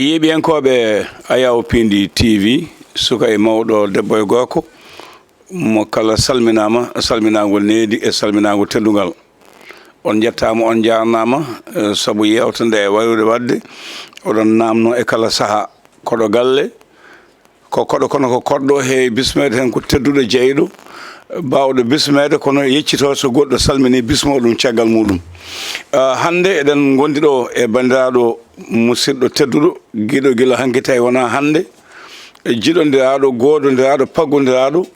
yeeɓiyankoɓe Ayaw Pindi TV suka e mawɗo debbo e gorko mo kala salminama salminagol needi e salminagol teddugal on jettama on jarnama saabu yewta nde wayrude wadde oɗon namno e kala saaha koɗo galle ko koɗo kono ko koɗɗo he bismede hen ko tedduɗo jeyɗo bawɗo bismede kono yeccito so goɗɗo salmini bismo ɗum caggal muɗum hande eɗen gondi ɗo e bandiraɗo musidɗo tedduɗo guiɗo guila hanki tawi wona hande jiɗodiraɗo gododiraɗo paggodiraɗo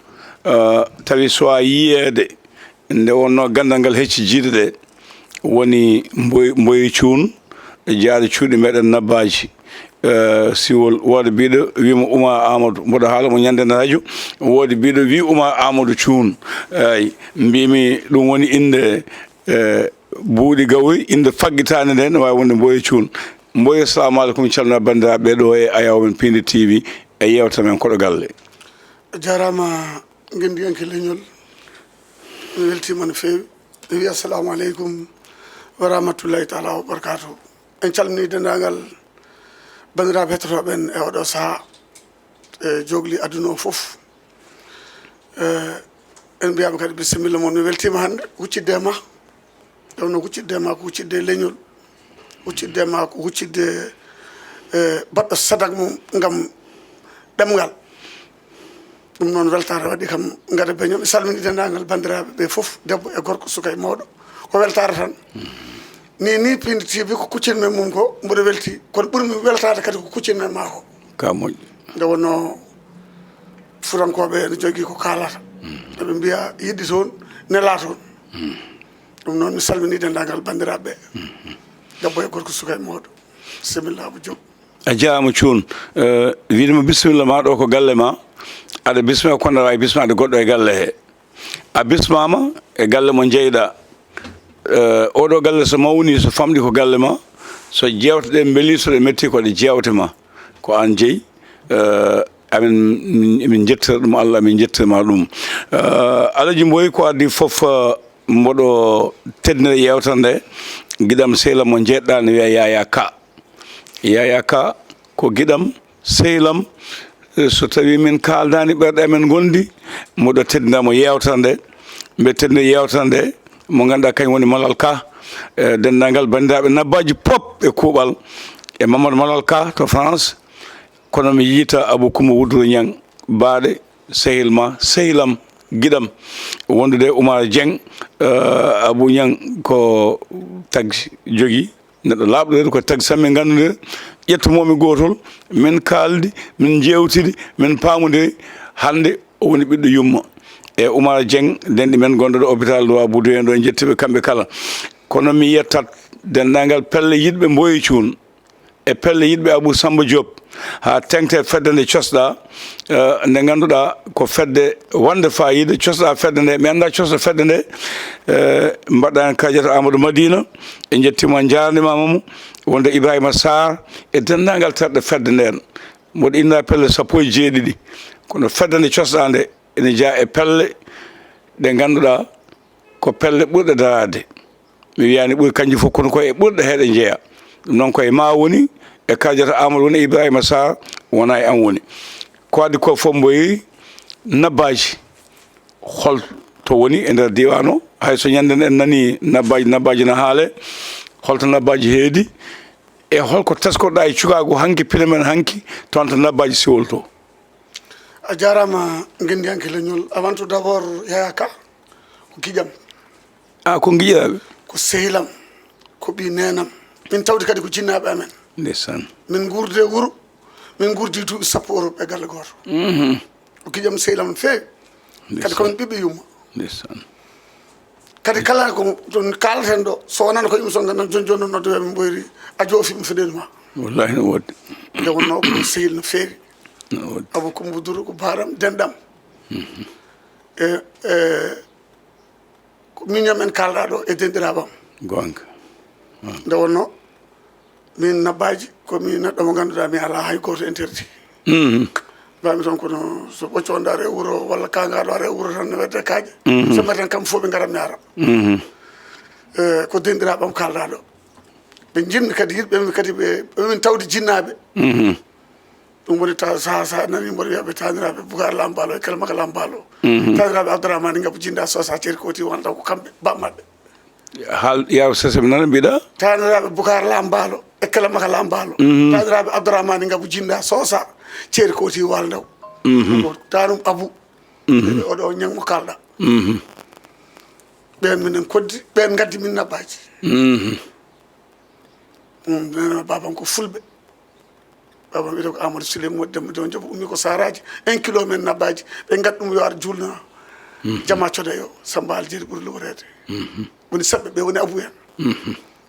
tawi sowa yiyede nde wonno gandal ngal hecci jiide ɗe woni mboyi cuun jaade cuuɗi meɗen nabbaji siwol woode biɗo wimo Oumar Amadou mboɗo haala mo ñande na radio woodi biɗo wi Oumar Amadou cuun ay mbimi ɗum woni inde buuɗi gawoy inde faggitande nde ne wawi wonde mboyi cuun mboyi assalamu aleykum calmina bandiraɓe ɗo e Ayaw men Pindi TV e yewta men koɗo galle jarama gendiyanke leñol mi weltima no fewi mi wi assalamu aleykum wa rahmatullahi taala wa barakatuh en calmini dendagal bandiraɓe hettotoɓen e oɗo saaha e jogli aduna o foof en mbiyama kadi bisimilla moon mi weltima hande huccidde e ma ɗewno huccidde e ma ko huccidde leñol huccidde e ma ko huccidde baɗɗo sadak mum gam ɗemgal ɗum noon weltare waɗi kam gada beñom mi salmini dendagal bandiraɓe ɓe foof debbo e gorko suka e mawɗo ko weltare tan ni Pindi TV ko kuccinmen mum ko mboɗo welti kono ɓuurmi weltade kadi ko kuccinmen ma ko ka moƴƴi nde wonno furankoɓe ne jogui ko kalata eɓe mbiya yiɗɗi toon nela toon ɗum noon mi salmini dendagal bandiraɓe debbo e gorko suka e mawɗo bisimilla Abou Diop a jarama cuun wiidema bisimilla ma ɗo ko galle ma aɗa bismima kono aɗa wawi bismade goɗɗo e galle he a bismama e galle mo jeyɗa oɗo galle so mawni so famɗi ko galle ma so jewte ɗe beeli so ɗe metti koɗe jewte ma ko an jeeyi emin jettira ɗum Allah emin jettirma ɗum Alaji Mboyi ko addi foof mboɗo teddinere yewtere nde guiɗam sehlam mo jeeɗɗa ne wiya Yaya Ka ko guiɗam sehlam so tawi min kaldani ɓerɗe men gondi mboɗo teddinamo yewtere nde mbe teddinere yewtere nde mo ganduɗa kañum woni Malal Ka dendagal bandiraɓe nabbaji pop e kuuɓal e Mamadou Malal Ka to France kono mi yiita Abou Coumba Wudro Niang baaɗe sehlam guiɗam wondude Oumar Dieng Abou Niang ko tagsi jogui neɗɗo laaɓɗo ko tagsi tan min gandude ƴettumomi gotol min kaldi min jewtidi min pamodiri hande o woni ɓiɗɗo yumma e Oumar Dieng denɗi men gonɗo hôpital do Abou Douyen ɗo jettiɓe kamɓe kala kono mi yettat dendagal pelle yiɗɓe Mboyi cuun e pelle yiɗɓe Abou Samba Diop ha tengte fedde nde cosɗa nde ganduɗa ko fedde wonde fayida cosɗa fedde nde mi anda cosɗo fedde nde mbaɗɗa hen kadiata Amadou Madina e jettima jarnimamamo wonde Ibrahima Sarr e dendagal terɗe fedde nden mboɗo inna pelle sappo e jeeɗiɗi kono fedde nde cosɗa nde ene jaa e pelle ɗe ganduɗa ko pelle ɓurɗe darade mi wiyani ɓuuri kanƴi fof kono koye ɓurɗe heeɗe jeeya ɗum noon koye ma woni e kadiata Amadou woni Ibrahima Sarr wona e an woni ko addi ko fof Mboyi nabbaji holto woni e nder diwan o hayso ñande en nani nabbaji no haale holto nabbaji heedi e holko teskoɗa e cukago hanki pine men hanki toon to nabbaji siwol to a jarama gendiyanke leñol avant tout d'abord Yaya Ka ko guiƴam ko guiƴaɓe ko sehlam ko ɓi nenam min tawde kadi ko jinnaɓe amen ndeysaan min gurde wuuro min gurdi duuɓi sappo Europe e galle goto ko guiƴam sehlam no fewi kadi komin ɓiɓɓe yumma ndeysaan kadi kala ko ɗon kalaten ɗo so wonano ko émission gandan joni nodde weɓe Mboyri a joofimi feɗenima wallahi no wodde nde wonno ko sehil no fewi Abou Coumba Wudro ko baram denɗam ko miñam en kalɗa ɗo e denɗiraɓam gonga nde wonno min nabbaji komi neɗɗo mo ganduɗa mi ala hay goto interdit mbami toon kono so ɓoccoɗo are wuuro walla kangaɗo are wuuro tan ne wedde kaaƴe so mbaten kamɓe fof ɓe garat mi ara ko denɗiraɓam kalɗa ɗo ɓe jinmi kadi yirɓe kadi ɓemin tawde jinnaɓe ɗum woni sa nani mboɗo wiyaɓe taniraɓe Boucar Lambalo e Kalamaka Lambalo taniraɓe Abdourahmane Ngabou Jinda Sosa Ceeri Koti wonata ko kamɓe bammaɓe haal yaw sesem nana mbiɗa taniraɓe Boucar Lambalo e Kalamaka Lambalo taniraɓe Abdourahmane Ngabou Jinda Sosa Ceeri Koti Waldaw tanum Abou oɗo ñangmo kalɗa ɓen minen koddi ɓen gaddi min nabbaji nena babam ko fulɓe babam wiyete ko Amadou Souleyman Modou Demba Dion Diop ummi ko saraji 1 kilo men nabbaji ɓe gaddi ɗum yo ar julna jama code yo Samba Aljeri ɓuuri lowrede woni saɓɓe ɓe woni Abou en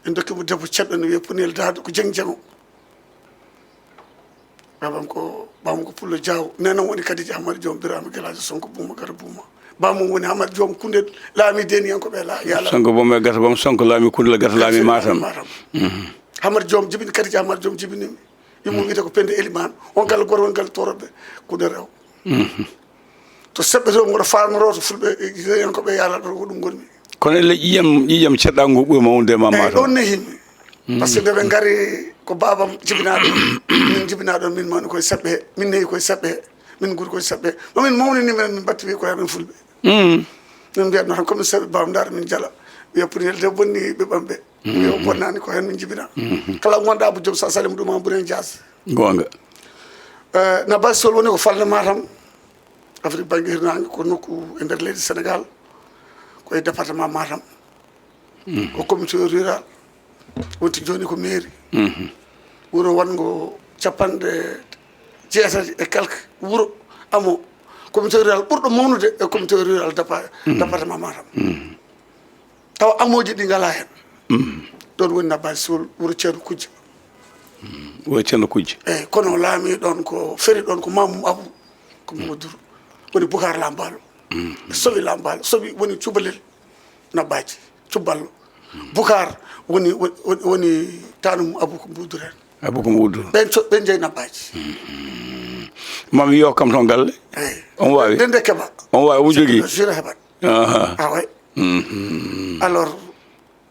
en dokkimo debbo ceɗɗo no wiye Punel Dado ko jeng jengo babam ko Pullo Diaw nenan woni Kadiji Hamadi Diom Birama Guelajo Sonko Bouma Gata Bouma bamum woni Hamadi Diom Koundé laami deni en ko ɓe la yala Sonko Bouma Gata Bouma Sonko laami Koundé Gata laami Matam Hamadi Diom jibini Kadiji Hamadi Diom jibinimi yimmo wiyete ko Pende Elimane on kala goto won kala toroɓe kude rew to seɓɓe to ngoto famoro to fulɓe en ko ɓe yala ɗo ko ɗum gonmi kono elle ƴiƴam ceɗɗa ngu ɓuuri mawnude ma Matam ɗon nehimi par ce que nde ɓe gari ko babam jibinaɗo min jibinaɗon min mawni koye seɓɓe he min nehi koye seɓɓe he min guuri koye seɓɓe he ɗo min mawnini minen min batti wi ko heɓen fulɓe min mbiyatno tan comme seɓɓe babam dara min jala wiya Punel de bonni ɓiɓɓam ɓe yo bonnani ko hen min jibina kala gonɗa Abou Diop sa salima ɗum Bouré Dias gonga na basi sol woni ko falde Matam Afrique banggue hirnangue ko nokku e nder leydi Sénégal koye département Matam ko comité rural wonti joni ko mairie wuuro wango 90 et quelque wuuro amo comité rural ɓurɗo mawnude e comité rural département Matam tawa amoji ɗi ngala hen ɗon woni Nabbaji Soul wuuro Ceerno Kujja wo Ceerno Kujja eyyi kono laami ɗon ko feri ɗon ko Mamum Abou ko Mamadou woni Boucar Lambalo sowi Lambalo sowi woni cubalel Nabbaji cuballo Boucar woni tanum Abou ko Mboudour en Abou ko Mboudour ɓen jeeyi Nabbaji mami yo kam toon galle eyyi on wawi nde keɓa on wawi omo jogui jure heɓat way alors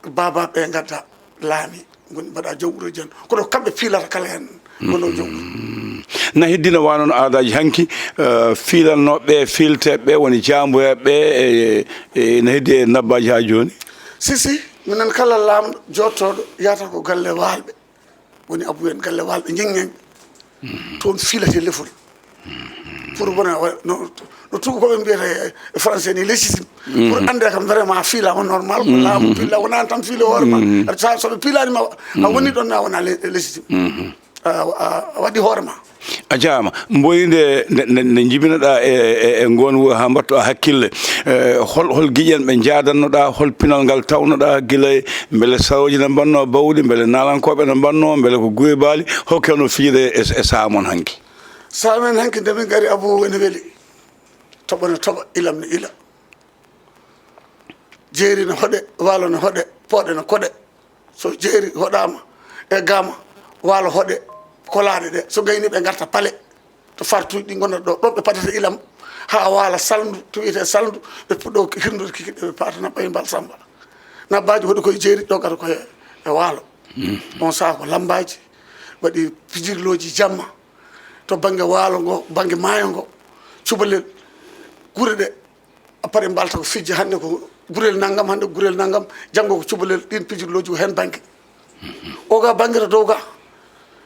babaɓe gadda laami goni mbaɗa joom wuuro jan kono kamɓe piilata kala hen gono joom na heddino wano no aadaji hanki fiilannoɓe filteɓe woni jamboyaɓe ne heddi e Nabbaji ha joni si minen kala lamɗo jottoɗo yata ko galle walɓe woni Abou en galle walɓe jinggen toon filate lefol pour wona no tugu koɓe mbiyata e français ni légitime pour ande kam vraiment fiilama normal ko laamu piilla wonani tan fiile hoorema soɓe piilanima a woni ɗon a wona légitime a waɗi hoorema a jarama mboyinde nde jibinoɗa e ngon wuro ha mbatto hakkille hol guiƴen ɓe jadannoɗa hol pinal ngal tawnoɗa guila beele saroji ne mbanno bawɗi beele nalankoɓe ne mbanno beele ko guye baali hokkeno fijide e saha moon hanki saha men hanki nde min gari Abou ene weeli toɓo ne toɓa ilam ne ila jeeri ne hoɗe waalo ne hoɗe pooɗe ne koɗe so jeeri hoɗama e gama waalo hoɗe kolaɗe ɗe so gayni ɓe garta paale to fartuji ɗi gonata ɗo ɗon ɓe patata ilam ha waala saldu to wiyete saldu ɓe puɗɗo hirdude kikiɗe ɓe patana ɓayi mbal Samba Nabbaji hoɗi koye jeeri ɗo gata koye e waalo on saha ko lambaji waɗi pijirloji jamma to banggue waalo ngo banggue maayo ngo cubalel guure ɗe après mbalta ko fijje hande ko gurel naggam hande ko gurel naggam janggo ko cubalel ɗin pijirloji ko hen banggue o ga banggue to dow ga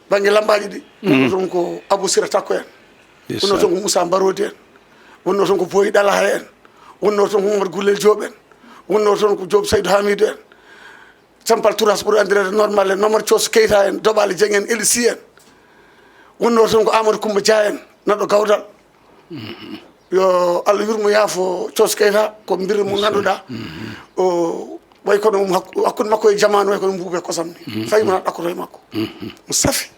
banggue lambaji ɗi wonno toon ko Abou Sira Takko en wonno toon ko Moussa Barodi en wonno toon ko Boyi Ɗalaha en wonno toon ko Mamadou Goulel Diop en wonno toon ko Diop Saydou Hamidou en Sampal Touras ɓuuri andirede normal en Nomar Thioso Keita en Doɓale Dieng en Elisi en wonno toon ko Amadou Coumba Dia en neɗɗo gawdal yo Allah yurmo yaafo Thioso Keita ko mbir mo ganduɗa o way kono hakkude makko e jamanu way kono mbuuɓe kosam ni fayi mona ɗakkoto e makko mo safi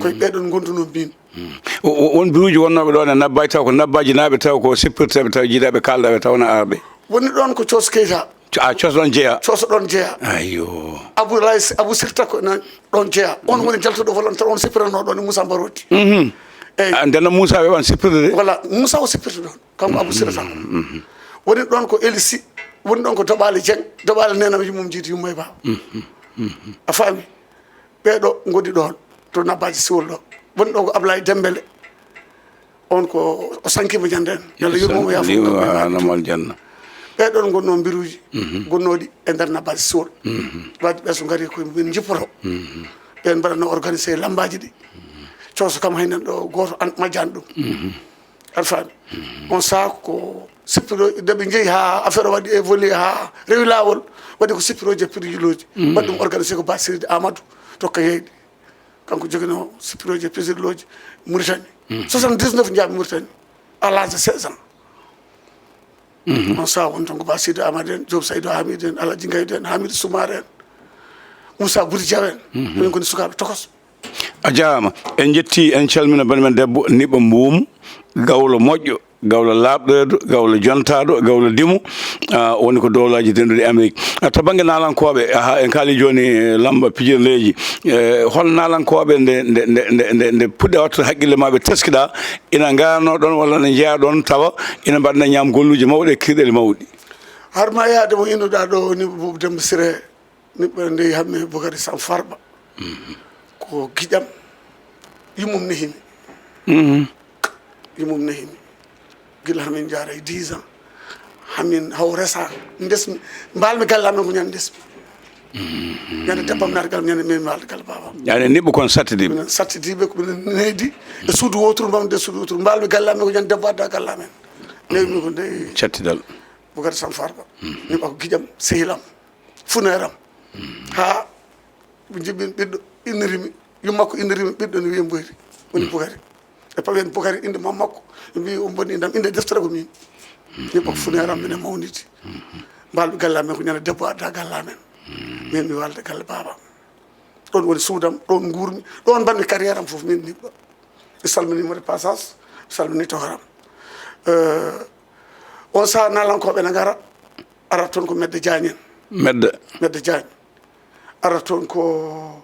koye ɓeɗon gonduno min won biruji wonnoɓe ɗon e Nabbaji taw ko Nabbaji naaɓe taw ko sippirteɓe taw jiiɗaɓe kalɗaɓe tawna arɓe woni ɗon ko Thioso Keita Thioso ɗon jeeya Thioso ɗon jeeya ayo Abou Sira Takko ɗon jeeya on woni jaltuɗo volontaire on sippirano ɗon e Moussa Barodi eyyi ndena Moussa weɓan sippirde de voilà Moussa o sippirta ɗon kanko Abou Sira Takko woni ɗon ko Elisi woni ɗon ko Doɓale Dieng Doɓale nenam yummum jiiti yumma e ba a faami ɓeeɗo ngodi ɗon to nabbaji siwol ɗo woni ɗo ko Ablaye Dembele on ko o sankima ñande en yalla yurmomo yafonamal janna ɓeɗon gonno mbiruji gonnoɗi e nder nabbaji siwol wadde ɓe so ngari komin jippoto ɓen mbaɗatno organisé lambaji ɗi cooso kam haynen ɗo goto majjani ɗum aɗa faami on saaha ko sippiro ndeɓe jeeyi ha affaire o waɗi évolué ha rewi lawol waɗi ko sippiroji e présidiloji waɗi ɗum organisé ko Basirde Amadou tokka yeyɗi kanko joguino sippiroji e présidiloji Mauritanie 79 jaaɓe Mauritanie à l'âge de 16 ans on saaha won ton ko Basirde Amadou en Diop Saydou Hamidou en Aladji Gaydou en Hamidou Soumare en Moussa Boudi Diaw en min goni sukaɓe tokos a jarama en jetti en calmina banimen debbo niɓa mbuum gawlo moƴƴo gawlo laaɓɗoɗo gawlo jontaɗo gawlo dimu woni ko dowlaji denduɗi Amérique to banggue nalankoɓe en kaali joni lamba pijirleji hol nalankoɓe nde puɗɗe watta haqqille maɓe teskiɗa ina garno ɗon walla ne jeeya ɗon tawa ina mbaɗna ñam golluji mawɗi e kirɗele mawɗi harma yaade mo innuɗa ɗo niɓe Boubou Demba Ciré niɓɓe ndeyi hamme Boukary Sam Farba ko giƴam yimum nehimi yimum nehimi gila hamin jaara e 10 ans hamin haw resa ndesmi mbalmi galle amen ko ñande ndesmi ñande debbam naata galle ñande min mbalde galle babam yani niɓɓe kon sattidiɓe minen sattidiɓe komin neydi e suudu woturu mbam nde suudu woturu mbalmi galle amen ko ñande debbo adda galle amen newmi ko nde cattidal Boukary Sam Farba niɓa ko giƴam sehilam funere am ha jibbin ɓiɗɗo innirimi yummakko innirimi ɓiɗɗo ne wiye Mboyri woni Boukary e pawen Boukary inde mam makko mbi on bonni indam inde deftere ko min niɓa ko funere am minen mawnidi mbalɓe galle amen ko ñande debbo adda galle amen min mi walde galle babam ɗon woni suudam ɗon guurmi ɗon mbanmi carriére am foof min niɓɗo mi salminimo de passage mi salmini tokaram on saaha nalankoɓe ne gara ara toon ko Medde Diagne en Medde Diagne ara toon ko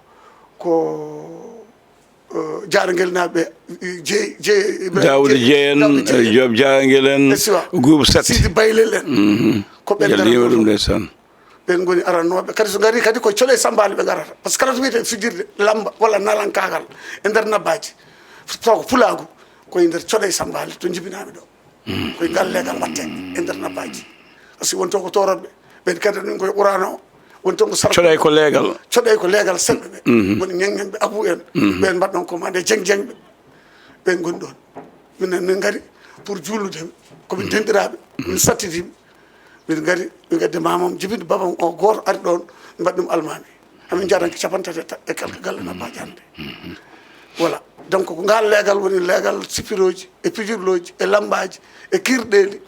Jarangel naɓe Daouda Dieng Diop Jarangel en groupe 7 Sidi Baylel en ko ɓen yalima ɗum ndeysaan ɓen goni arannoɓe kadi so gari kadi ko coole sambali ɓe garata par ce que kala to wiyete fijirde lamba walla nalankagal e nder nabbaji taw ko pulagu koye nder coɗe sambali to jibinami ɗo koye gallegal watte e nder nabbaji par ce que won toon ko toroɓe ɓen kadi ɗum koye ɓurano won toon ko coɗay ko leegal coɗay ko leegal semɓe ɓe woni ñegñen ɓe abou en ɓen mbaɗɗon commandé jeng ɓe ɓen goni ɗon minen min gari pour jullude komin denɗiraɓe min sattidiɓe min gari min gadde mamam jibinde babam o goto ari ɗon mbaɗi ɗum almami hamin jaranke capantati e quelque galle nabbaji hannde voilà donc ko ngal leegal woni leegal sippiroji e pijirloji e lambaji e kirɗeli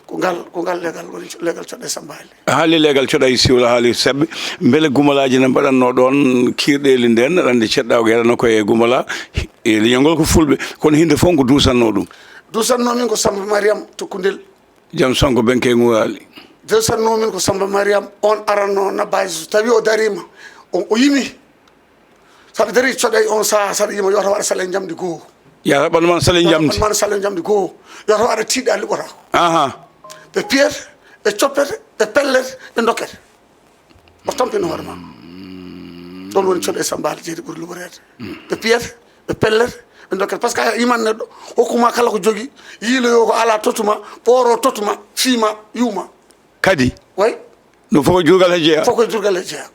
ko ngal leegal woni leegal coɗɗe sambali haali leegal coɗay siwla haali sebbe beele gumalaji ne mbaɗanno ɗon kirɗeli nden andi ceɗɗa ko heɗano koye gumala leñol ko fulɓe kono hinde fof ko dusanno ɗum dusannomin ko Samba Mariam to Koundel jaam sonko benke ngurali dusannomin ko Samba Mariam on aranno nabbaji so tawi o darima o yimi saɗa dari coɗay on saaha saɗa yima yoto waɗa sale jamdi goho yata ɓanduman sale jamdi ɓanduman sale jamdi goho yoto waɗa tiiɗa liɓotako ɓe piyete ɓe coppete ɓe pellete ɓe dokkete o tampino hoore ma ɗon woni coɗe sambali jeeɗi ɓuuri luɓorede ɓe piyete ɓe pellete ɓe dokkete par ce que a iman neɗɗo hokkuma kala ko jogui yiiloyo ko ala totuma ɓooro totuma fiima yuuma kadi way ɗum fof ko jurgal he jeeya fof koye jurgal he jeeya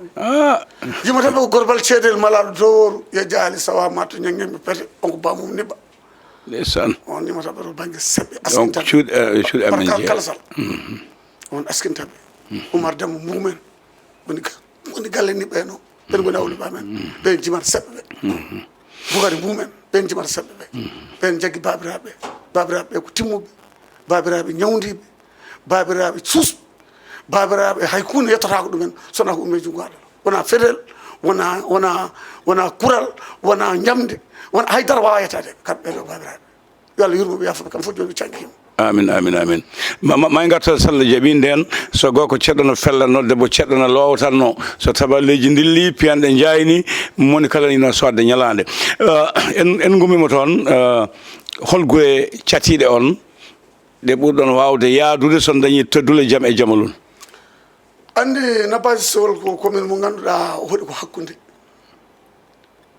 yima tan ɓe ko gorbal ceedel malaɗo doworu yo jaali sawa matto ñegñemɓe pete onko bamum niɓa ndeysaan on yimata ɓe to banggue seɓɓe donc cuuɗe amen jeeya kalasal on askintaɓe Oumar Demba Mbumen woni galle niɓɓeno ɓen goni awliɓe amen ɓen jimata seɓɓe ɓe Boukary Mbumen ɓen jimata seɓɓe ɓe ɓen jaggi babiraɓe ɓe ko timmuɓe babiraɓe ñawdiɓe babiraɓe susɓe babiraɓe hay hunde yettata ko ɗumen sona ko umme jungo Allah wona feɗel wona kural wona jamde wona haydara wawa yettade kamɓe ɓeɗo babiraɓe yo Allah yurmoɓe yafoɓe kam fof joni ɓe canggima amin ma garta sallah jaaɓi nden so goto ko ceɗɗo fellatno debbo ceɗɗo no lowatanno so taballeji dilli piyanɗe jayni moni kala ina sodde ñalande en gumima toon hol guye catiɗe on ɗe ɓurɗon wawde yaadude son dañi teddule jaam e jamalun andi nabaji sowol ko commune mo ganduɗa hoɗi ko hakkude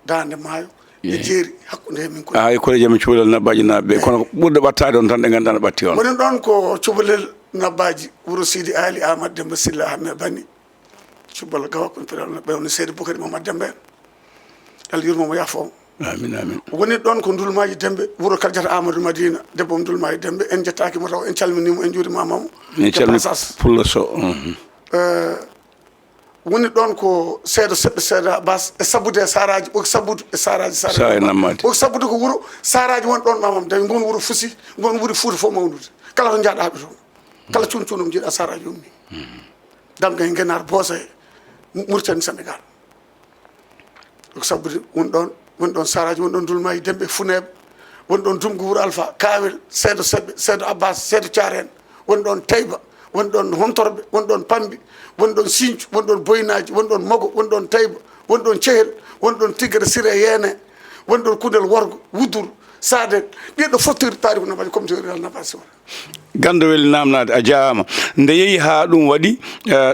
dande maayo e jeeri hakkude min ko ay ko jami cubalel nabbaji nabbe kono ɓurde ɓattade on tan ɗe ganduɗa ɓatti on wonen ɗon ko cubalel nabbaji wuro Sidi Ali Ahmad Demba Silla hamme bani cubal gawa ko pirano ɓewno Seydi Boukari Mamad Demba en Allah yurmomo yaafo amin amin woni ɗon ko Ndulmaji Dembe wuro Kardiata Amadou Madina debbo Ndulmaji Dembe en jettakimo taw en calminimo en juurimamamo en calmi Pullo Sow woni ɗon ko seeɗa seɗɗa seeɗa bas e sabbude e saraji ɓoki sabbude e saraji sa nammade ɓoki sabbude ko wuuro saraji won ɗon mamam tawi gon wuuro fusi gon wuuri Fuuta fof mawnude kala to jaaɗaɓe toon kala cuun cuunom jiiɗa saraji ummi damga e Guenar Bosa Mauritanie Sénégal ko sabbude won ɗon saraji won ɗon Ndulmaji Dembe Funeɓe won ɗon Dumgo wuuro Alpha Kawel seeɗa seɓɓe seeɗa Abbas seeɗa Thiaren won ɗon Taïba won ɗon Hontorɓe won ɗon Pambi won ɗon Sinthiou won ɗon Boynaji won ɗon Mogo won ɗon Taïba won ɗon Cehel won ɗon Tigre Siré Yene won ɗon Koudel Worgo Woudour Sadel ɓiɗɗo fottori taari ko nabaji comme rural nabasi wona gando weli namnade a jarama nde yeehi ha ɗum waɗi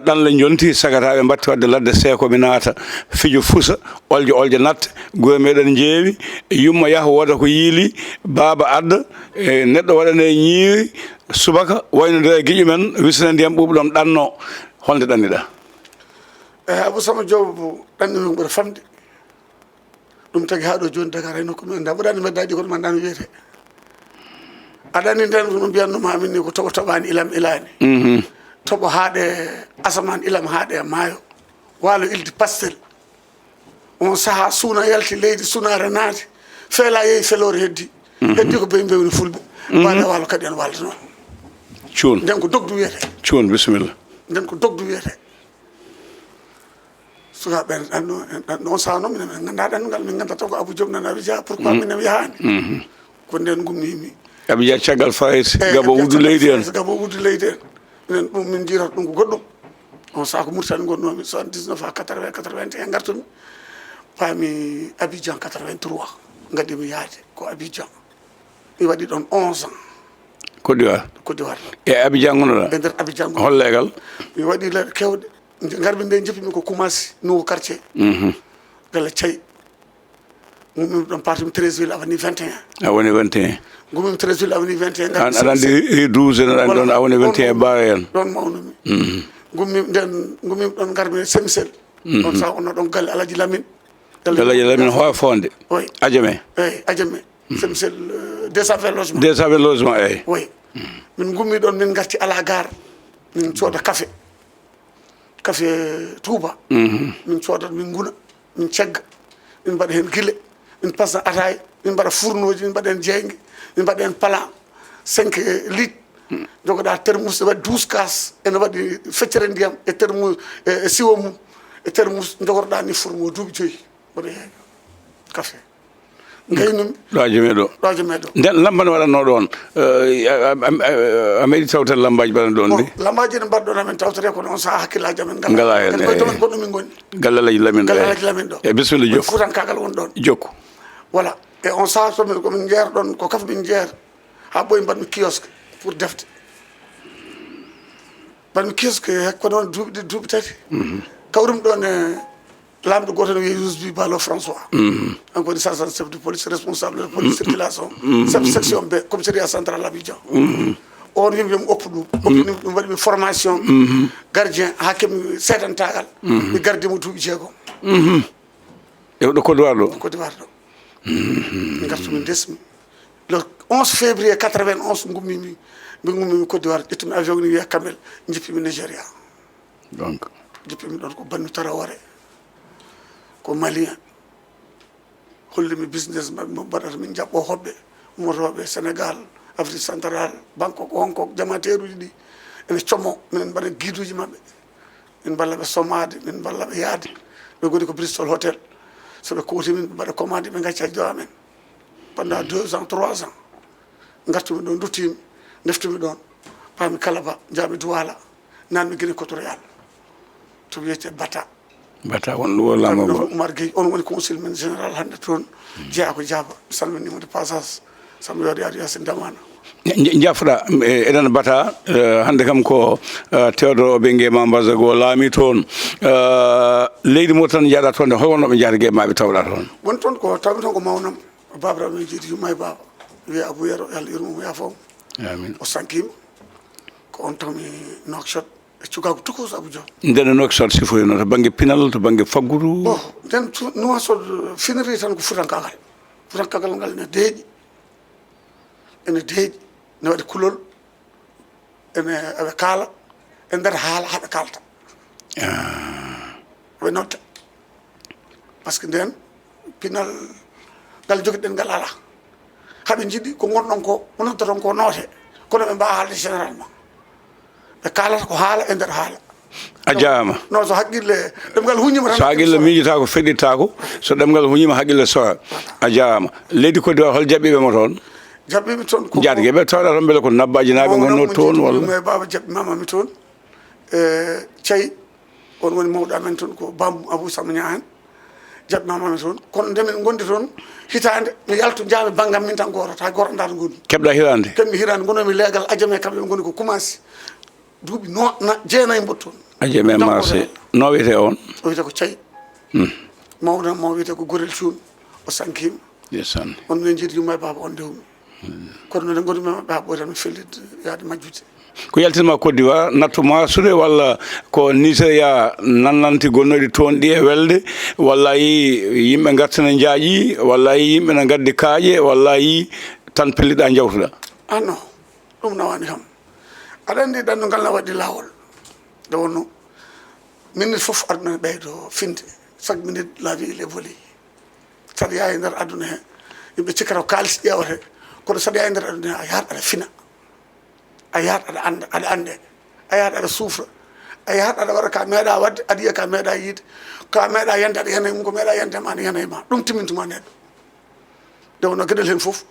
ɗanle jonti sagataɓe mbatti wadde ladde seekoɓe naata fijo fusa olje natta goye meɗen jeewi yumma yaaha woda ko yiili baaba adda neɗɗo waɗane ñiiri subaka waynodira e guiƴo men wisane ndiyam ɓuuɓɗam ɗanno holde ɗanniɗa Abou Sama Diop ɗanni min ɓuura famde ɗum tagi ha ɗo joni Dakar hay nokku men da ɓuurani meddaɗi kono mandano wiyete aɗani nden no mbiyannoma min ni ko toɓo toɓani ilam ilani toɓo haaɗe asaman ilam haaɗe e maayo waalo ilde pastel on saaha suuna yalti leydi sunare naati feela yeehi felore heddi heddi ko ɓe mbewni fulɓe waale waalo kadi en walda noon cuun nden ko dogdu wiyete cuun bisimilla nden ko dogdu wiyete sukaɓe on saaha noon minen min ganda ɗanngal min ganda taw ko Abou Diop nan Abidjan pourquoi minen yahani ko nden gummimi Abidjan caggal fayit gabo wuddu leydi en gabo wuddu leydi en minen ɗum min jirata ɗum ko goɗɗum on saaha ko Mauritanie gonnomi 79 à 80 81 gartumi paami Abidjan 83 gadimi yaade ko Abidjan mi waɗi ɗon 11 ans Côte d'Ivoire e Abidjan gonnoɗa e nder Abidjan hol leegal mi waɗi leɗɗe kewɗe garmi nde jeppimi ko Koumassi nouveau quartier galle Thiaye gumimi ɗon partimi 13 ville avenue 21 a woni 21 gumimi 13 ville avenue 21 aɗa andi 12 en aɗa ɗon a woni 21 baara en ɗon mawnumi gummimi nden gumimi ɗon garmi Semisel ɗon sa wonno ɗon galle Alaji Lamine Alaji Lamine howa fonde oui Adjamé eyi Adjamé Semisel 220 logement 220 logement eyi oui min gummi ɗon min garti ala gare min cooda café Touba min coodat min guna min cegga min mbaɗa hen guile min pasna ataye min mbaɗa fournoji min mbaɗa hen jeygue min mbaɗa hen plan 5 litres jogoɗa thermos ne waɗi 12 kas ene waɗi feccere ndiyam e thermos e siwo mum e thermos jogorɗa ni fourmo duuɓi 5 mbaɗa hen café gaynumi ɗoaje meɗo nden lamba ne waɗanno ɗon a meeɗi tawtere lambaji mbaɗan ɗon ni lambaji ne mbaɗɗon amen tawtere kono on saaha hakkillaji amen ngala hen koye tomen gonɗo min gonni Alaji Lamine Alaji Lamine ɗo e bisimilla jokku fuutankagal won ɗon jokku voilà e on saaha tomin komin jeera ɗon ko kaf min jeera ha ɓoyi mbaɗmi kiosque pour defte mbaɗmi kiosque hakko noon duuɓi tati kawrumi ɗon e lamɗo goto ne wiye Yousbi Balo François on woni sergent chef de police responsable de police circulation chef section B commissariat central Abidjan on yimɓe mi oppu ɗum oppini ɗum waɗimi formation gardien ha keɓmi seedantagal mi gardimo duuɓi 6 e ɗo Côte d'Ivoire ɗo Côte d'Ivoire ɗo mi gartumi desmi le 11 février 91 gummimi mi gummimi Côte d'Ivoire ƴettumi avion ni wiya Kamel jippimi Nigéria donc jippimi ɗon ko Banni Traoré ko malien hollimi business maɓɓe mo mbaɗata min jaɓɓo hoɓɓe ummotoɓe Sénégal Afrique central Bangkok Hong Kong jamateruji ɗi ene commo minen mbaɗa guiduji maɓɓe min ballaɓe sommade min ballaɓe yaade ɓe goni ko Bristol Hotel soɓe kowti min ɓe mbaɗa commande ɓe gacca jo amen pendant 2 ans 3 ans gartumi ɗon duttimi deftumi ɗon paami Kalaba jaami Douala nanmi Guinée équatorial to wiyete Bata won ɗum wallama Oumar Gueye on woni conseil men général hannde toon jeeya ko jaaba mi salminimo de passage sabu yoɗi adi yasin damana jafra eɗen bata hande kam ko tewdo ɓe guema mbasago laami toon leydi mo tan jaaɗa toon nde hoy wonnoɓe jaata guee maɓe tawɗa toon won toon ko tawmi toon ko mawnam babiraɓe men jiidi yumma e baba wiye abou yero yo Allah yurmomo yaafom amin o sankima ko on tawmi nokshot e cukago tukos abou dio nden nokshot sifoyno to banggue pinal to banggue faggudu bon nden nuwansod finiri tan ko futankagal ngal ne deeƴi ene deeƴi ne waɗi kulol ene eɓe kaala e nder haala haɓe kalta ɓe notta par ce que nden pinal ngal joguiɗen ngal ala haɓe jiiɗi ko gonɗon ko noddoton ko noote kono ɓe mbawa haalde généralement ɓe kalata ko haala e nder haala a jaama non so haqqille ɗemgal huñima tan so haqqille miijota ko feɗittako so ɗemgal huñima haqqille sowa a jaama leydi Côte d'Ivoire hol jaɓɓiɓe mo toon jaɓɓiɓe toon jaatgueɓe tawɗa toon beele ko nabbaji naɓe gonno toon walla baba jaɓɓimamami toon e thiayi on woni mawɗo amen toon ko bamou abou sama ñahen jaɓɓimamami toon kono ndemin gondi toon hitande mi yalto jaami banggam min tan goto ta goto ndata goni keɓɗa hirande keɓmi hirande gonomi leegal adiame kamɓe ɓe goni ko commencé duuɓi jeenayyi mboɗo toon adiame marché no wiyete on o wiyete ko thiayi mawɗo mo wiyete ko gorel cuun o sankima yesan on min jiiɗi yumma e baba on ndewmi kono noɗe gondumi maɓɓe ha ɓoy tan mi fellide yaade majjude ko yaltinma Côte d'Ivoire nattuma sude walla ko Nigéria nannanti gonnoɗi toon ɗi e welde walla yi yimɓe gartana jaaƴi walla yi yimɓe ne gaddi kaaƴe walla yi tan pelliɗa jawtuɗa non ɗum nawani kam aɗa andi ɗanndugal na waɗi lawol nde wonno minute foof aduna ne ɓeydo finde chaque minute la vie il évolue saɗa yaa e nder aduna he yimɓe cikkata ko kalis ƴewete kono saɗa yaa e nder aduna he a yahat aɗa fina a yahat aɗa anda aɗa ande a yahat aɗa suufra a yahat aɗa waɗa ka meeɗa wadde aɗa yiya ka meeɗa yiide ka meeɗa yande aɗa yana mum ko meeɗa yandema aɗa yana e ma ɗum timmintuma neɗɗo nde wonno gueɗel hen foof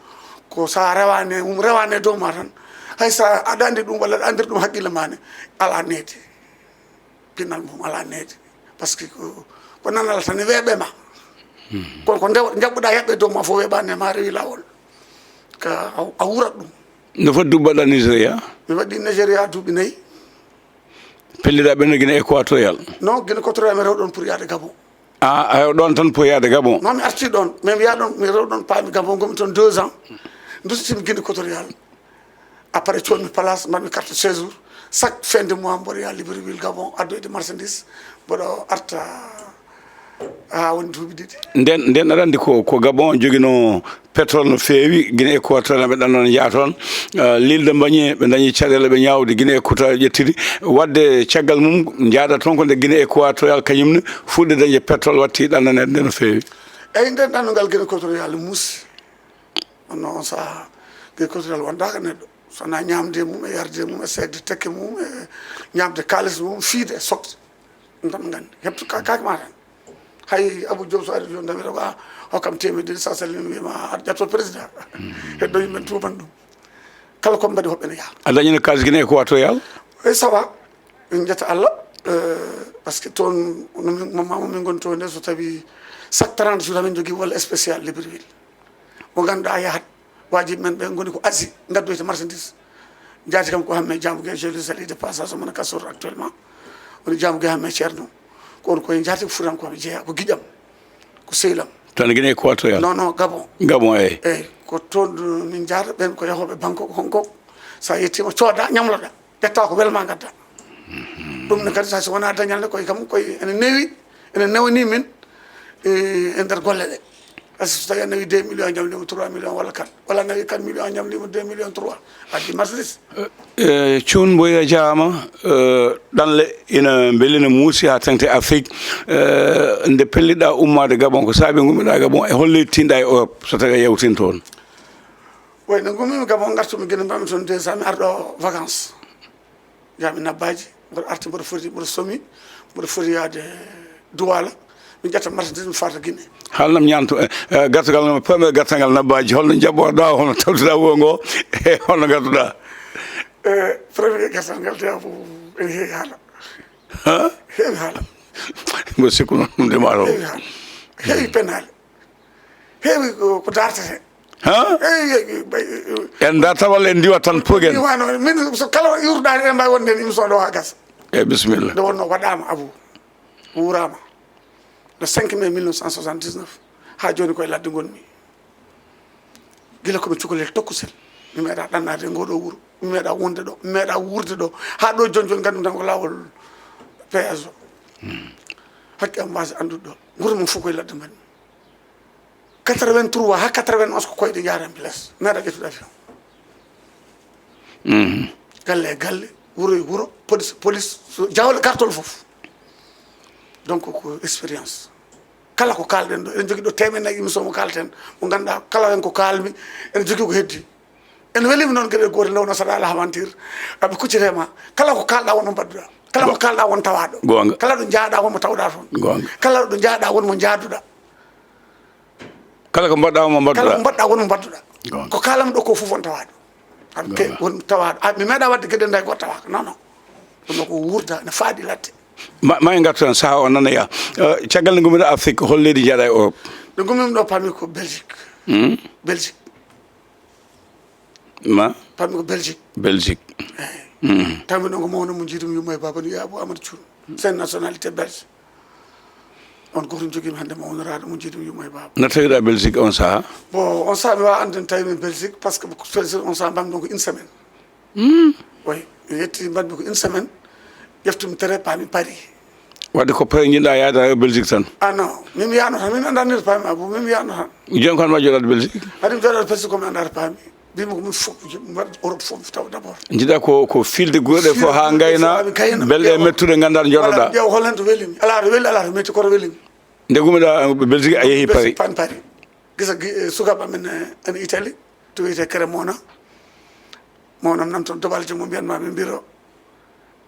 ko sa rewane mum rewane dow ma tan hay sa aɗa andi ɗum walla aɗa andiri ɗum haqqille ma ne ala needi pinnal mum ala needi par ce que ko nanala tan ne weeɓe ma kono ko jaɓɓuɗa yaɓɓe dow ma fof weeɓani ma rewi lawol ka a wurat ɗum no foti dubbaɗa Nigéria mi waɗi Nigéria duuɓi nayyi pelliɗa ɓenne guine équatorial non guine équatorial mi rew ɗon pour yaade Gabon a rew ɗon tan pour yaade Gabon non mi arti ɗon mais mi yaa ɗon mi rew ɗon paami Gabon gomi toon 2 ans dustimi guine équatorial après coonmi place mbaɗmi carte séjour chaque fin de mois mboɗo yaa Libreville Gabon addoyde marchandise mboɗo arta ha woni duuɓi ɗiɗi nden aɗa andi ko Gabon joguino pétrole no feewi guine équatorial ɓe ɗannon jaa toon l'île Mbagné ɓe dañi caɗele ɓe ñawde guine équatorial ƴettidi wadde caggal mum jaaɗa toon ko nde guine équatorial kañumne fuɗɗe dañde pétrole watti ɗannanede nde no feewi eyyi nden ɗannungal guine équatorial muusi onno on saaha guine équatorial wondaka neɗɗo sowona ñamde mum e yarde mum e seegde tekke mum e ñamde kalis mum fiide e sokde ɗum tan ɓe gandi heɓto kake ma tan hay Abou Diop so ari joni tan wiita ko a hokkam temedde sa salmini wiyama aɗa ƴatto président heddo yimɓe tuban ɗum kala koɓe mbaɗi hoɓɓene yaa a dañino kalis guine équatorial eyi sawa min jetta Allah par ce que toon mama min goni toon nde so tawi chaque 30 jours amin jogui walla spécial Libreville mo ganduɗa yahat wajiɓe men ɓe goni ko Asie gaddoyte marchandise jaati kam ko hamme Diamou-Gueye je le salue de passage omona Kasor actuellement woni Diamou-Gueye hamme ceerno ko on koye jaati ko furankoɓe jeeya ko guiƴam ko sehlam tan guine équatorial non Gabon Gabon eyyi ko toon min jaata ɓen ko yahoɓe Bangkok Hong Kong sa yettima cooda ñamloɗa ƴetta ko welma gadda ɗum ne kadi sa so wona dañal nde koye kam koye ene newi ene newani min e nder golle ɗe par ce que so tawi a nawi 2 millions jamlima 3 millions walla 4 walla nawi 4 millions jamlima 2 millions 3 addi marchandise Thioune Mboya jaama ɗanle ina beelina muusi ha tengte Afrique nde pelliɗa ummade Gabon ko saabi gummiɗa Gabon e holle tinɗa e Europe so tawi a yewtin toon way no gummimi Gabon gartumi guine mbami toon déjà mi arɗo vacance jami nabbaji mboɗo arti mboɗo somi mboɗo foti yaade Douala mi ƴetta marchandise mi farta Guinée haalnam ñanto gartagal no premier gartagal nabbaji holno jaɓɓoɗa holno tawtuɗa wuuro ngo e holno gadduɗa premier gartal ngal tewa fof ene heewi haala heewi haala mbo sikku noon ɗum de maɗo heewi haala heewi penale heewi ko dartete ha en da tawal en diwa tan pogen wano min so kala yurdaani e mbay wonde émission ɗo ha gasa bismillah nde wonno waɗama abou wurama le 5 mai 1979 ha joni koye ladde gonmi gila komi cukalel tokkusel mi meeɗa ɗannade ngoɗo wuuro mi meeɗa wonde ɗo mi meeɗa wurde ɗo ha ɗo joni joni gandum tan ko lawol PS o hakke am mbasi andude ɗo wuuro mum fof koye ladde mbaɗmi 83 ha 91 ko koyɗe jaran place meeɗa ƴettude avion galle e galle wuuro e wuuro police jawle gartol fof donc ko expérience kala ko kalɗen ɗo eɗen jogui ɗo temen émission mo kalten mo ganduɗa kala hen ko kalmi ene jogui ko heddi ene welimi noon gueɗe gotel lewno saɗa ala aventure aɓe kuccitema kala ko kalɗa wonmo mbadduɗa kala ko kalɗa won tawaɗo kala ɗo jaaɗa wonmo tawɗa toon kala ɗo jaaɗa wonmo jaaduɗa kala ko mbaɗɗa wonmo mbadduɗa kala ko mbaɗɗa wonmo mbadduɗa ko kalami ɗo ko fof won tawaɗo won tawaɗo mi meeɗa wadde gueɗe nda goto tawaka non non ɗum ko wurda ne faaɗi ladde ma en gartu tan saha o nanaya caggal nde gummiɗo Afrique hol leydi jaaɗa e Europe nde gummimi ɗo pami ko Belgique Belgique ma pami ko Belgique tawmi ɗon ko mawno mo jiidumi yumma e baba no Yabou Amadou Thioune sen nationalité belge on goto joguimi hannde mo honoraɗo mo jiidumi yumma e baba no tawiɗa Belgique on saha bon on saha mi wawa andude tawi Belgique par ce que on saha mbammi ɗon ko une semaine oui mi yetti mbaɗmi ko une semaine ƴeftumi tere pami Paris wadde ko Paris jiɗɗa yaada e Belgique tan ah non min yano tan min andanir pami abou min yano tan joni ko an ma joɗade Belgique haɗi mi joɗade Belgique komi andata pami mbimi ko min fof mbaɗ Europe fof taw d' abord jiɗa ko filde guurɗe fof ha gayna belɗe mettude ganduɗa joɗoɗa ƴeew holhen to welimi ala to weli ala to metti koto welimi nde gummiɗa Belgique a yeehi Paris pan Paris gisa sukaɓe amen ene Italie to wiyete Cremona mawnam nam toon dobalje mo mbiyanma min mbiro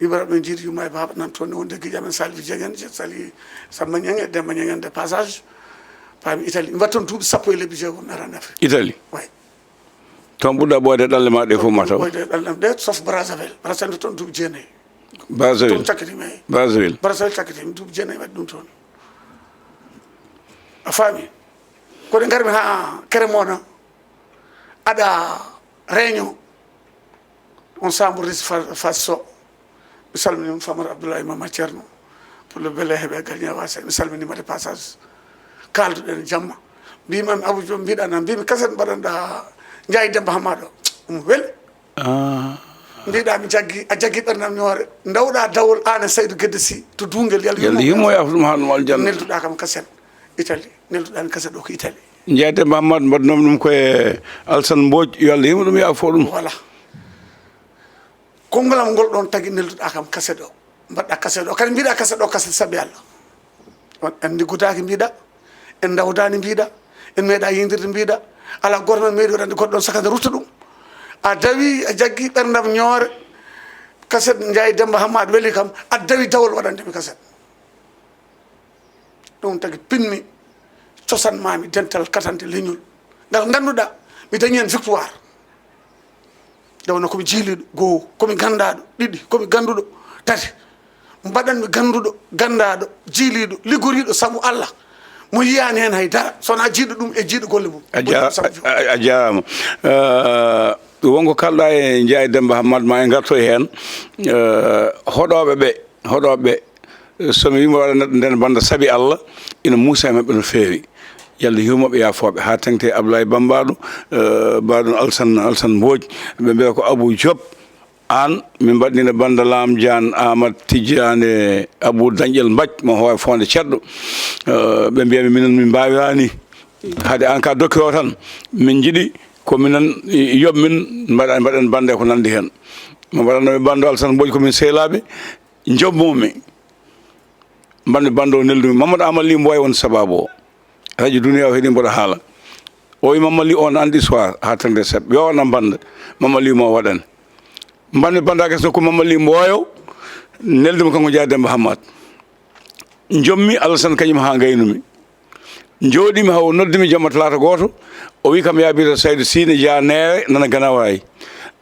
yimɓe ɓe jiiɗi yumma e baba nan toon ne wonde guiƴi amen Salvi Dieng sali Samba Niang e Demba Niang de passage paami Italie mi watton duuɓi sappo e lebbi jeegom mi arani Afrique Italie way toon ɓurɗa ɓoyde ɗalle ma ɗe fof ma taw ɓoyde ɗallem ɗe sauf Brazzaville Brazzaville toon duuɓi jeenayyi Brazzaville toon cakkatimi eyi Brazzaville cakkatimi duuɓi jeenayyi waɗi ɗum toon a faami koɗe garmi ha Cremona aɗa réunion on sambourisi faso mi salminima Famara Abdoulaye Mama Thierno pour le bele heɓe gagné wasa mi salminima de passage kalduɗen jamma mbimami Abou Diom mbiɗana mbimi kaset mbaɗanɗa Ndiaye Demba Hammaɗo ɗum weeli mbiɗa mi jaggui a jaggui ɓerdam ñoore dawɗa dawol an e Saydou Guédé Sy to dungel yalla yimo yafa ɗum ha ɗum aljanna nelduɗa kam kaset Italie nelduɗami kaset ɗo ko Italie Ndiaye Demba Hammaɗo mbaɗnomi ɗum koye Alassane Mbodj yo Allah yimo ɗum yaafo ɗum voilà kongolam ngol ɗon tagui nelduɗa kam kaset o mbaɗɗa kaset o kadi mbiɗa kaset o kaset saabi Allah on en liggudaki mbiɗa en dawdani mbiɗa en meeɗa yidirde mbiɗa ala goto men meeɗi waɗande goɗɗo ɗon sakade rutta ɗum a dawi a jaggui ɓerdam ñoore kaset Ndiaye Demba Hammaɗo weeli kam a dawi dawol waɗandemi kaset ɗum tagui pinmi cosanmami dental katante leñol ngal ganduɗa mi dañi hen victoire dewno komi jiiliɗo goho komi gandaɗo ɗiɗi komi ganduɗo tati mbaɗanmi ganduɗo gandaɗo jiiliɗo liggoriɗo saabu Allah mo yiyani hen haydara sowona jiiɗo ɗum e jiiɗo golle mum a jarama wonko kalɗa e Ndiaye Demba Hammaɗo ma e garto hen hoɗoɓe somi wima waɗa neɗɗo nden banda saabi Allah ina muusa e mabɓe no fewi yalla yumaɓe yafoɓe ha tengte Abdoulaye Bambaɗo baɗon Alassane Mbodj ɓe mbiya ko Abou Diop an min mbaɗnino banda Lam Diane Amadou Tidiane Abou Dañƴel Mbaj mo howe fonde ceɗɗo ɓe mbiyami minen min mbawani haade an ka dokki o tan min jiiɗi ko minen yoɓ min mbaɗen bande ko nandi hen mo mbaɗannoɓe bando Alassane Mbodj komin sehlaɓe jobmomi mbanmi bando o neldumi Mamadou Amadou Mboy won sababu o radio duniya o heeɗi mboɗo haala o wi Mamali on andi soir ha tengde seɓɓe yo wona banda Mamali mo waɗani mbanmi bandake so ko Mamali Mboyo neldumi kanko Ndiaye Demba Hammaɗo jommi Alassane kañum ha gaynumi jooɗimi haw noddimi jamma talata goto o wi kam yaabira Saydou Sy ne jeeya Nere nana Ganawayi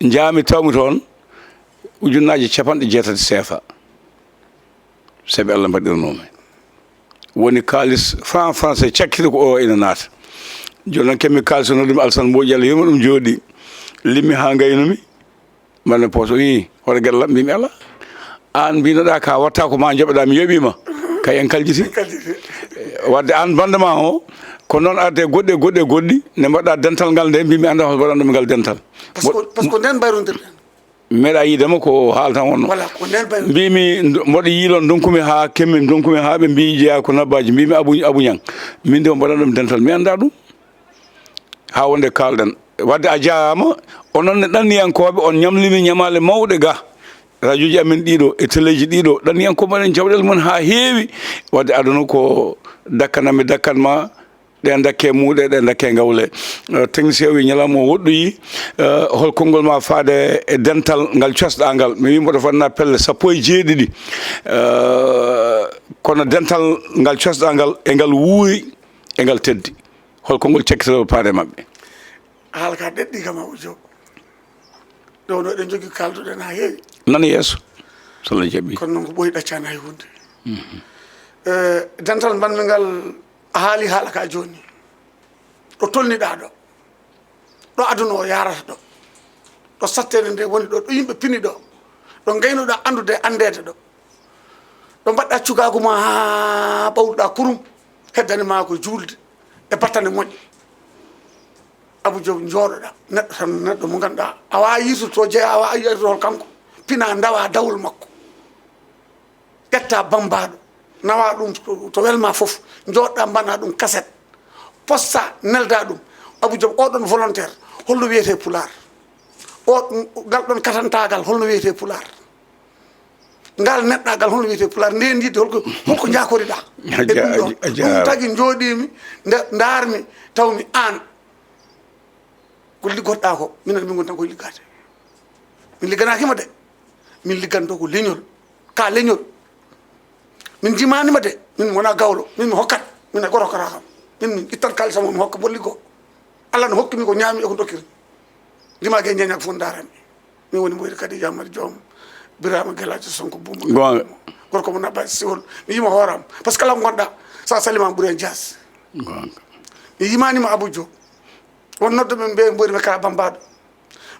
jaami tawmi toon ujunnaje 60 CFA saabi Allah mbaɗirnomi woni kalis franc français cakkiti ko o ina naata joni noon kemmi kalsono ɗum Alassane Mbodji Allah yurmo ɗum jooɗi limmi ha gaynomi mbanne poso wi hoto gueɗe mbimi ala an mbinoɗa ka watta ko ma joɓeɗa mi yoɓima kay en kaljiti wadde an bandema o ko noon arde goɗɗi ne mbaɗɗa dental ngal nde mbimi anda hoto waɗanɗumi ngal dental par ce que nden bayrodirɗen meeɗa yidema ko haaltan wonno voilà ko nden bayro mbimi mboɗo yiilon donkumi ha kemmi donkumi ha ɓe mbi jeeya ko nabbaji mbimi abou ñang min de o mbaɗanɗumi dental mi anda ɗum ha wonde kalɗen wadde a jarama onon ne ɗanniyankoɓe on ñamlimi ñamale mawɗe ga radio ji amen ɗiɗo e téléji ɗiɗo ɗanniyankoɓe en jawɗele mon ha heewi wadde aduna ko dakkanami dakkanma ɗen dakke muuɗe ɗen dakke gawle technicien wi ñalawma o woɗɗoyi hol konngol ma faade e dental ngal cosɗa ngal mi wi mboɗo fanna pelle 17 kono dental ngal cosɗa ngal e ngal wuuri e ngal teddi hol konngol cekkitoɗo paade mabɓe haala ka ɗeɗɗi kam Abou Diop ɗo ɗo eɗen jogui kalduɗen ha heewi nana yeeso so Allah jaɓi kono noon ko ɓooyi ɗaccani hay hunde dental mbanmi ngal a haali haala ka joni ɗo tolniɗa ɗo aduna o yarata ɗo sattede nde woni ɗo yimɓe pini ɗo gaynuɗa andude andede ɗo mbaɗɗa cukagu ma ha ɓawɗuɗa kurum heddanima ko julde e battane moƴƴe Abou Diop jooɗoɗa neɗɗo tan neɗɗo mo ganduɗa a wawi yirtuto jeeya a wawi yirtotol kanko pina dawa dawol makko ƴetta bambaɗo nawa ɗum to welma foof jooɗɗa mbanna ɗum cassette posta nelda ɗum Abou Diop oɗon volontaire holno wiyete pular ngal ɗon katantagal holno wiyete pular ngal neɗɗagal holno wiyete pular nden yidde holko jakoriɗa e ɗum tagui jooɗimi darmi tawmi an ko liggoɗɗa ko minen min gon tan koye liggade min ligganakima de min ligganto ko leñol ka leñol min jimanima de min wona gawlo min mi hokkat min e goto hokkata kam min ittat kalisam mi hokka bolli goo Allah no hokkimi ko ñaami e ko dokkiri jimaki e jeñak fof darami min woni Mboyri Kadi Jamari Joom Birama Guelaji Sonko Bumba gonga gorko mo nabba siwol mi yima hooram par ce que kala ko gonɗa sa salima ɓuuri en jaas gonga mi yimanima Abou Diop won nodde men mbiye Mboyri ka bambaɗo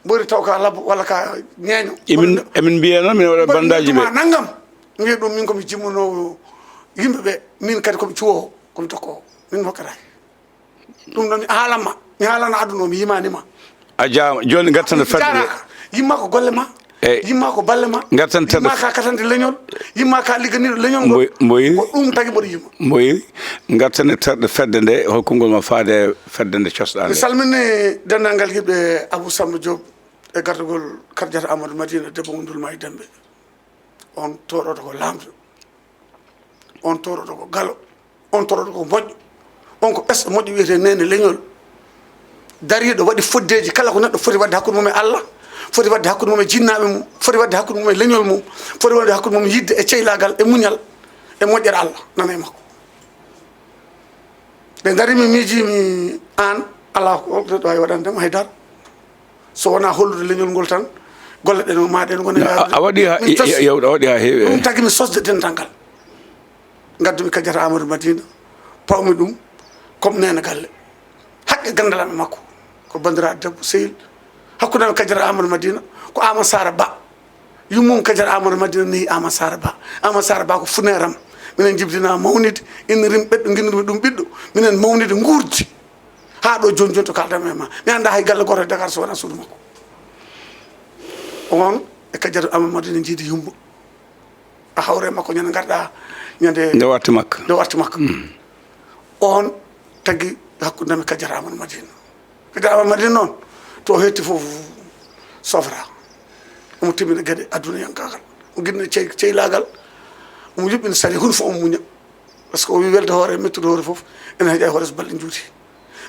Mboyri taw ka labbo walla ka ñeeño emin mbiya noon min waɗa bandaji ɓe naggam mbiya ɗum min komi jimmonowo yimɓeɓe min kadi komi cuwowo komi tokkowo min hokkataki ɗum ɗon haalanma mi haalana aduna o mi yimanima a jarama joni gartande fedde yimma ko golle ma yimma ko balle ma yimma ka katande leñol yimma ka ligganiɗo leñol ngol Mboyri ko ɗum tagui mboɗo yimma Mboyri gartande terɗe fedde nde holko ngol ma faade fedde nde cosɗa mi salmini denndangal yiɓɓe Abou Samba Diop e gardugol Kardiata Amadou Madina debbo mo Ndulma e Dembe on toroɗo ko lamdo on toroɗo ko galo on toroɗo ko moƴƴo on ko ɓesɗo moƴƴo wiyete nene leñol dariɗo waɗi foddeji kala ko neɗɗo foti wadde hakkude mum e Allah foti wadde hakkude mum e jinnaɓe mum foti wadde hakkude mum e leñol mum foti wadde hakkude mum yidde e ceylagal e muñal e moƴƴere Allah nana e makko ɓe darimi miijimi an ala ko ɗo wawi waɗandema haydara so wona hollude leñol ngol tan golle ɗen maɗen gone a waɗi yewɗa waɗi ha heewi ɗum tagui mi sosde dental ngal gaddumi Kadiata Amadou Madina pawmi ɗum comme nene galle haqqe gandalami makko ko bandiraɗo debbo sehil hakkudemi Kadiata Amadou Madina ko Amadou Sara Ba yummum Kadiata Amadou Madina neyi Amadou Sara Ba ko funere am minen jibdina mawnide innirim ɓeɗɗo guinirmi ɗum ɓiɗɗo minen mawnide guurdi ha ɗo joni to kaldam e ma mi anda hay galle goto e Dakar so wona suudu makko on e Kadiata Amadou Madina jiidi yumma a hawre makko ñande garɗa ñande nde warti makka on tagui hakkudemi Kadiata Amadou Madina noon to hetti foof sofra omo timmina gueɗe aduna yankagal o guinne ceylagal omo yuɓɓina sari huɗo fof omo muña par ce que o wi welde hoore mettude hoore foof ene heeƴa hoore so balɗe juuti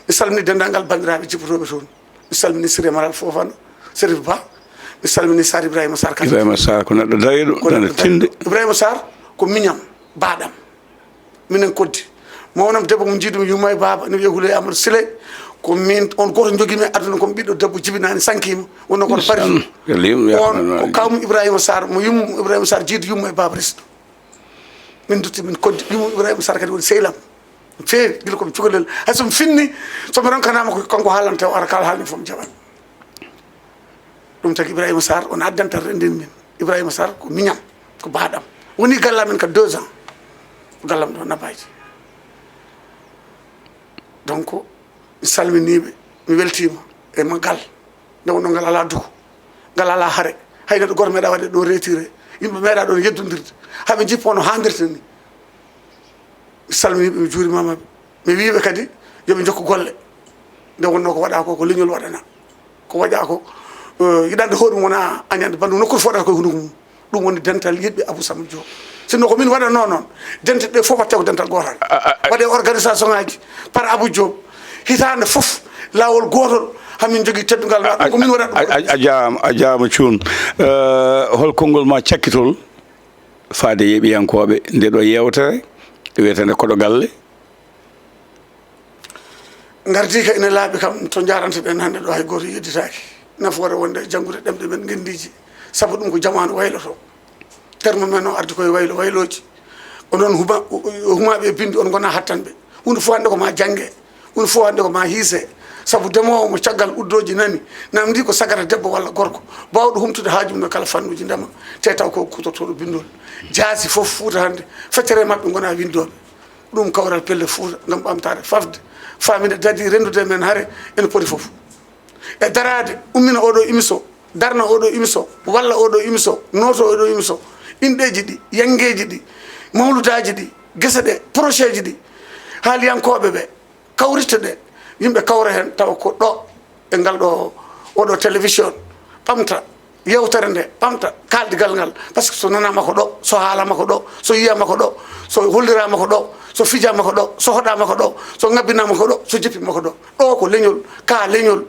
mi salmini dendalngal bandiraɓe jippotoɓe toon mi salmini Siré Maral Fofana Sérif Ba mi salmini Sar Ibrahima Sar Ibrahima Sar ko neɗɗo dariɗo dane tinde Ibrahima Sar ko miñam baɗam minen koddi mawnam debbo mo jiidumi yumma e baba ne wiye Houleye Amadou Siley ko min on goto joguimi aduna komi ɓiɗɗo debbo jibinani sankima wonno koto pari on ko kawmu Ibrahima Sar mo yummum Ibrahima Sar jiido yumma e baba resɗo min dutti min koddi yummum Ibrahima Sar kadi woni sehlam feewi gila komi cukalel hay somi finni somi ronkanama ko kanko haalanta o ara kala haalni fof mi jaɓat ɗum tagi Ibrahima Sarr on addantal rendin min Ibrahima Sarr ko miñam ko baaɗam woni gallamen ka 2 ans gallam ɗo nabaji donc mi salminiɓe mi weltima e magal nde wonno ngal ala duko ngal ala haare hay neɗɗo goto meeɗa waɗe ɗo retiré yimɓe meeɗa ɗon yeddodirde haɓe jippo no hannirta ni mi salminiɓe mi juurimamaɓe mi wiɓe kadi yoɓe jokku golle nde wonno ko waɗa ko leñol waɗana ko waɗa ko yiɗande hoɗum wona añande bandu nokkude foɗata koye hunduko mum ɗum woni dental yiɗɓe Abou Samba Diop sinno ko min waɗano noon dente ɗe fof watte ko dental gotal waɗe organisation ngaji par Abou Diop hitande fof lawol gotol hamin jogui teddugal ma ko min waɗat a jarama cuun hol konngol ma cakkitol faade yeeɓiyankoɓe nde ɗo yewtere wiyetende koɗo galle gardi ka ina laaɓi kam to jaranteɗen hannde ɗo hay goto yedditaki nafoore wonde janngude ɗemɗe men gendiji saabu ɗum ko jamanu wayloto terme men o ardi koye wayloji onon humaɓe bindi on gona hattanɓe hunde fof hannde ko ma jangge hunde fof hannde ko ma hiise saabu ndemowo mo caggal uddoji nani namdi ko sagata debbo walla gorko bawɗo humtude haajum no kala fannuji ndema te taw ko kutotoɗo bindol jaasi fof Fouta hannde feccere mabɓe gona windoɓe ɗum kawral pelle Fouta gam ɓamtade fafde famide dadi rendude men haare ene poti fof e darade ummina oɗo émission darna oɗo émission walla oɗo émission noto oɗo émission inɗeji ɗi yangueji ɗi mawludaji ɗi guese ɗe projet ji ɗi haaliyankoɓe ɓe kawrite ɗe yimɓe kawra hen tawa ko ɗo e ngal ɗo oɗo télévision ɓamta yewtere nde ɓamta kaldigal ngal par ce que so nanama ko ɗo so haalama ko ɗo so yiyama ko ɗo so hollirama ko ɗo so fijama ko ɗo so hoɗama ko ɗo so ngabbinama ko ɗo so jippima ko ɗo ɗo ko leñol ka leñol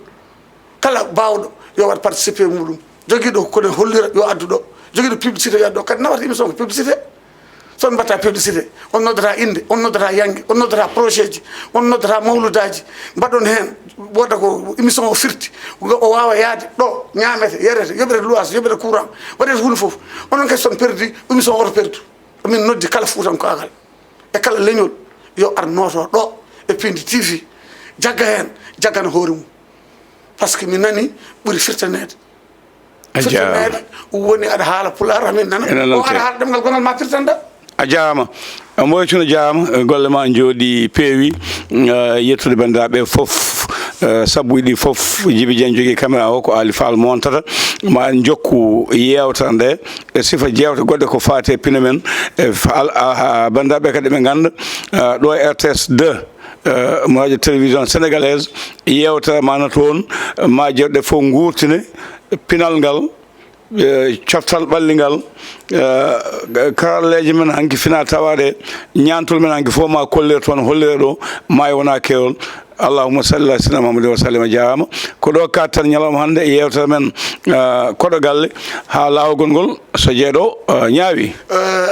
kala bawɗo yo waɗ participé muɗum joguiɗo kone hollira yo addu ɗo joguiɗo publicité yo addu ɗo kadi nawata émission ko publicité son mbatta publicité on noddata inde on noddata yangue on noddata projet ji on noddata mawludaji mbaɗon hen woda ko émission o firti o wawa yaade ɗo ñamete yerete yoɓete loise yoɓete courant waɗete hunde foof onon kadi son perdi émission oto perdu min noddi kala Fuutankoogal e kala leñol yo ar noto ɗo e Pindi TV jagga hen jaggana hoore mum par ce que mi nani ɓuuri firtanede firtanede woni aɗa haala pulaar amin nana o aɗa haala ɗemgal gongal ma firtanda a jarama moytuno jarama golle ma jooɗi peewi yettude bandiraɓe foof saabu ɗi foof Djiby Dieng jogui caméra o ko Ali Fall montata ma en jokku yewtere nde e sifa jewte goɗɗe ko fate pine men bandiraɓe kadi ɓe ganda ɗo RTS 2 radio télévision sénégalaise yewtere mana toon ma jewɗe fof gurtine pinal ngal coftal ɓallingal karalleje men hanki fina tawade ñantol men hanki fof ma kollere toon hollire ɗo ma wona kewol allahumma salli ala sayyidina Muhammad wa sallim a jarama ko ɗo kattan ñalawma hannde e yewtere men koɗo galle ha lawol ngol so jeeɗo ñaawi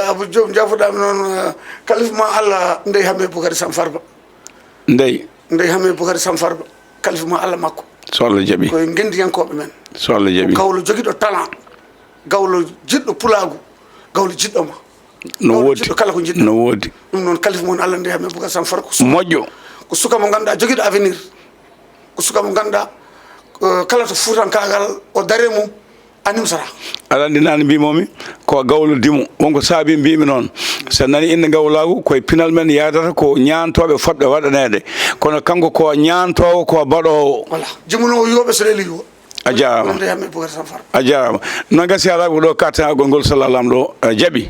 Abou Diop jafoɗami noon kalifma Allah ndey hamme Boukary Sam Farba ndey hamme Boukary Sam Farba kalifma Allah makko so Allah jaaɓi koye gendiyankoɓe men so Allah jaaɓi gawlo joguiɗo talent gawlo jiɗɗo pulagu gawlo jiɗɗoma no wodi kala ko jiɗɗo no wodi ɗum noon kalifa mon Allah ndey hamme Boukary Sam Farba moƴƴo ko suka mo ganduɗa joguiɗo avenir ko suka mo ganduɗa kala to Fuutankagal o daare mum animsata aɗa andi nane mbimomi ko gawlo dimo wonko saabi mbimi noon so nani inde gawlagu koye pinal men yadata ko ñantoɓe fodɓe waɗanede kono kanko ko ñantowo ko baɗowo voilà jimunowo yoɓe so leeli yo a jarama ɗum de hamme Boukary Sam Farba a jarama no gasi alaɓe ko ɗo katten agol ngol sallalam ɗo jaaɓi